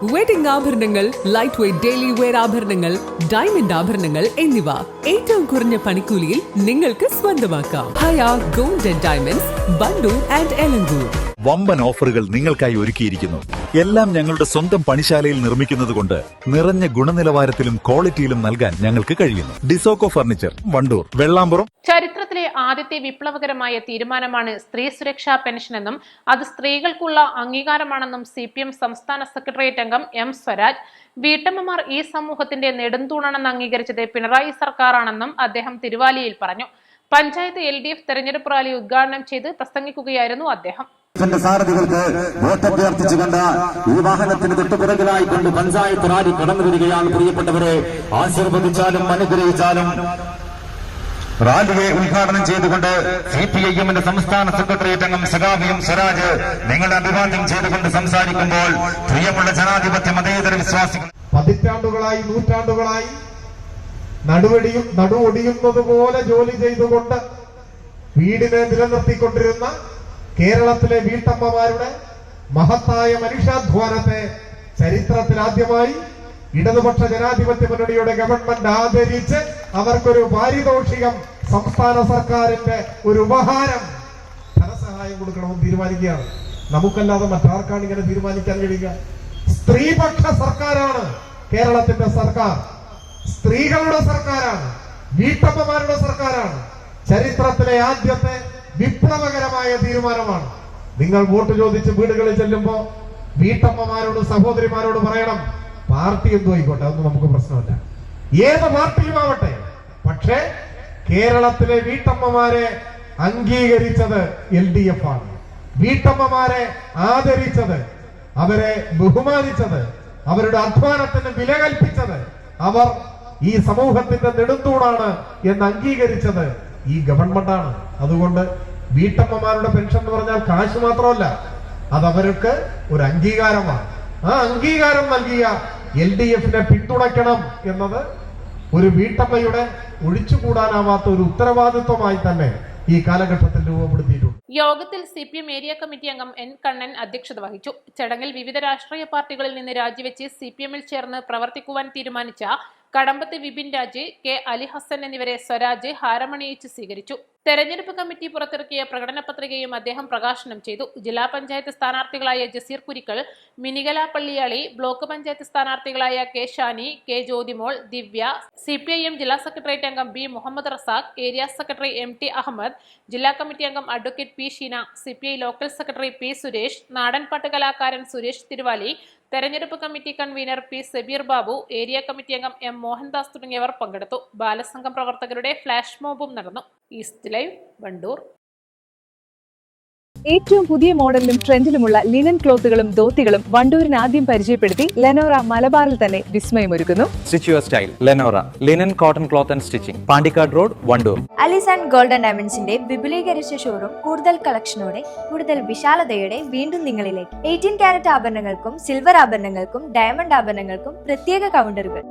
Wedding ആഭരണങ്ങൾ, light weight daily wear ആഭരണങ്ങൾ, diamond ആഭരണങ്ങൾ എന്നിവ ഏറ്റവും കുറഞ്ഞ പണിക്കൂലിയിൽ നിങ്ങൾക്ക് സ്വന്തമാക്കാം. Haya gold and diamonds, Wandoor and Elankur. വമ്പൻ ഓഫറുകൾ നിങ്ങൾക്കായി ഒരുക്കിയിരിക്കുന്നു. എല്ലാം ഞങ്ങളുടെ സ്വന്തം പണിശാലയിൽ നിർമ്മിക്കുന്നത് കൊണ്ട് നിറഞ്ഞ ഗുണനിലവാരത്തിലും ക്വാളിറ്റിയിലും നൽകാൻ ഞങ്ങൾക്ക് കഴിയുന്നു. ഡിസോക്കോ ഫർണിച്ചർ, വണ്ടൂർ, വെള്ളാമ്പുറം. ചരിത്രത്തിലെ ആദ്യത്തെ വിപ്ലവകരമായ തീരുമാനമാണ് സ്ത്രീ സുരക്ഷാ പെൻഷനെന്നും അത് സ്ത്രീകൾക്കുള്ള അംഗീകാരമാണെന്നും CPM സംസ്ഥാന സെക്രട്ടേറിയറ്റ് അംഗം M സ്വരാജ്. വീട്ടമ്മമാർ ഈ സമൂഹത്തിന്റെ നെടുന്തൂണാണെന്ന് അംഗീകരിച്ചത് പിണറായി സർക്കാരാണെന്നും അദ്ദേഹം തിരുവാലിയിൽ പറഞ്ഞു. പഞ്ചായത്ത് LDF തെരഞ്ഞെടുപ്പ് റാലി ഉദ്ഘാടനം ചെയ്ത് പ്രസംഗിക്കുകയായിരുന്നു അദ്ദേഹം. സാരഥികൾക്ക് വോട്ടഭ്യർത്ഥിച്ചുകൊണ്ട് ഈ വാഹനത്തിന് തൊട്ടുപിറകിലായി കൊണ്ട് പഞ്ചായത്ത് റാലി കടന്നു വരികയാണ്. പ്രിയപ്പെട്ടവരെ, ആശീർവദിച്ചാലും അനുഗ്രഹിച്ചാലും റാലിയെ ഉദ്ഘാടനം ചെയ്തുകൊണ്ട് CPIM സംസ്ഥാന സെക്രട്ടേറിയറ്റ് അംഗം സഖാവ് M സ്വരാജ് നിങ്ങളുടെ അഭിവാദ്യം ചെയ്തുകൊണ്ട് സംസാരിക്കുമ്പോൾ, പ്രിയമുള്ള ജനാധിപത്യ മതേതര വിശ്വാസികൾ, പതിറ്റാണ്ടുകളായി നൂറ്റാണ്ടുകളായി നടുവൊടിയുന്നത് പോലെ ജോലി ചെയ്തുകൊണ്ട് വീടിനെ നിലനിർത്തിക്കൊണ്ടിരുന്ന കേരളത്തിലെ വീട്ടമ്മമാരുടെ മഹത്തായ മനുഷ്യാധ്വാനത്തെ ചരിത്രത്തിലാദ്യമായി ഇടതുപക്ഷ ജനാധിപത്യ മുന്നണിയുടെ ഗവൺമെന്റ് ആദരിച്ച് അവർക്കൊരു പാരിതോഷികം, സംസ്ഥാന സർക്കാരിന്റെ ഒരു ഉപഹാരം, ധനസഹായം കൊടുക്കണമെന്ന് തീരുമാനിക്കുകയാണ്. നമുക്കല്ലാതെ മറ്റാർക്കാണ് ഇങ്ങനെ തീരുമാനിക്കാൻ കഴിയുക? സ്ത്രീപക്ഷ സർക്കാരാണ് കേരളത്തിന്റെ സർക്കാർ, സ്ത്രീകളുടെ സർക്കാരാണ്, വീട്ടമ്മമാരുടെ സർക്കാരാണ്. ചരിത്രത്തിലെ ആദ്യത്തെ വിപ്ലവകരമായ തീരുമാനമാണ്. നിങ്ങൾ വോട്ട് ചോദിച്ച് വീടുകളിൽ ചെല്ലുമ്പോ വീട്ടമ്മമാരോട്, സഹോദരിമാരോട് പറയണം, പാർട്ടി എന്തോ ആയിക്കോട്ടെ, അതൊന്നും നമുക്ക് പ്രശ്നമല്ല, ഏത് പാർട്ടിയും ആവട്ടെ, പക്ഷേ കേരളത്തിലെ വീട്ടമ്മമാരെ അംഗീകരിച്ചത് LDF ആണ്. വീട്ടമ്മമാരെ ആദരിച്ചത്, അവരെ ബഹുമാനിച്ചത്, അവരുടെ അധ്വാനത്തിന് വില കൽപ്പിച്ചത്, അവർ ഈ സമൂഹത്തിന്റെ നെടുന്തൂണാണ് എന്ന് അംഗീകരിച്ചത് ഈ ഗവൺമെന്റാണ്. അതുകൊണ്ട് വീട്ടമ്മമാരുടെ പെൻഷൻ എന്ന് പറഞ്ഞാൽ കാശ് മാത്രമല്ല, അത് അവർക്ക് ഒരു അംഗീകാരമാണ്. ആ അംഗീകാരം നൽകിയ LDFനെ പിന്തുണയ്ക്കണം എന്നത് ഒരു വീട്ടമ്മയുടെ ഒഴിച്ചുകൂടാനാവാത്ത ഒരു ഉത്തരവാദിത്വമായി തന്നെ ഈ കാലഘട്ടത്തിൽ രൂപപ്പെടുത്തിയിട്ടുണ്ട്. യോഗത്തിൽ CPM ഏരിയ കമ്മിറ്റി അംഗം N കണ്ണൻ അധ്യക്ഷത വഹിച്ചു. ചടങ്ങിൽ വിവിധ രാഷ്ട്രീയ പാർട്ടികളിൽ നിന്ന് രാജിവെച്ച് CPMൽ ചേർന്ന് പ്രവർത്തിക്കുവാൻ തീരുമാനിച്ച കടമ്പത്ത് വിപിൻ രാജ്, K അലി ഹസൻ എന്നിവരെ സ്വരാജ് ഹാരമണിയിച്ച് സ്വീകരിച്ചു. തെരഞ്ഞെടുപ്പ് കമ്മിറ്റി പുറത്തിറക്കിയ പ്രകടന പത്രികയും അദ്ദേഹം പ്രകാശനം ചെയ്തു. ജില്ലാ പഞ്ചായത്ത് സ്ഥാനാർത്ഥികളായ ജസീർ കുരിക്കൽ, മിനികല പള്ളിയാളി, ബ്ലോക്ക് പഞ്ചായത്ത് സ്ഥാനാർത്ഥികളായ K Shani, K Jyothimol, Divya, CPIM ജില്ലാ സെക്രട്ടേറിയറ്റ് അംഗം B Muhammad Razak, area secretary MT Ahammed, ജില്ലാ കമ്മിറ്റി അംഗം advocate P Sheena, CPI local secretary P Suresh, നാടൻപാട്ട് കലാകാരൻ സുരേഷ് തിരുവാലി, തെരഞ്ഞെടുപ്പ് committee convener P Sabeer Babu, area committee അംഗം M മോഹൻദാസ് തുടങ്ങിയവർ പങ്കെടുത്തു. ബാലസംഘം പ്രവർത്തകരുടെ ഫ്ലാഷ് മോബും നടന്നു. East live, Wandoor. ഏറ്റവും പുതിയ മോഡലിലും ട്രെൻഡിലുമുള്ള ലിനൻ ക്ലോത്തുകളും ധോത്തികളും വണ്ടൂരിന് ആദ്യം പരിചയപ്പെടുത്തി ലെനോറ മലബാറിൽ തന്നെ വിസ്മയമൊരുക്കുന്നു. Stitch your style Lenora linen cotton cloth and stitching, Pandikkad road, Wandoor. Alis and golden ഡയമണ്ട്സിന്റെ വിപുലീകരിച്ച ഷോറൂം കൂടുതൽ കളക്ഷനോടെ, കൂടുതൽ വിശാലതയോടെ വീണ്ടും നിങ്ങളിലേക്ക്. 18 കാരറ്റ് ആഭരണങ്ങൾക്കും സിൽവർ ആഭരണങ്ങൾക്കും ഡയമണ്ട് ആഭരണങ്ങൾക്കും പ്രത്യേക കൗണ്ടറുകൾ.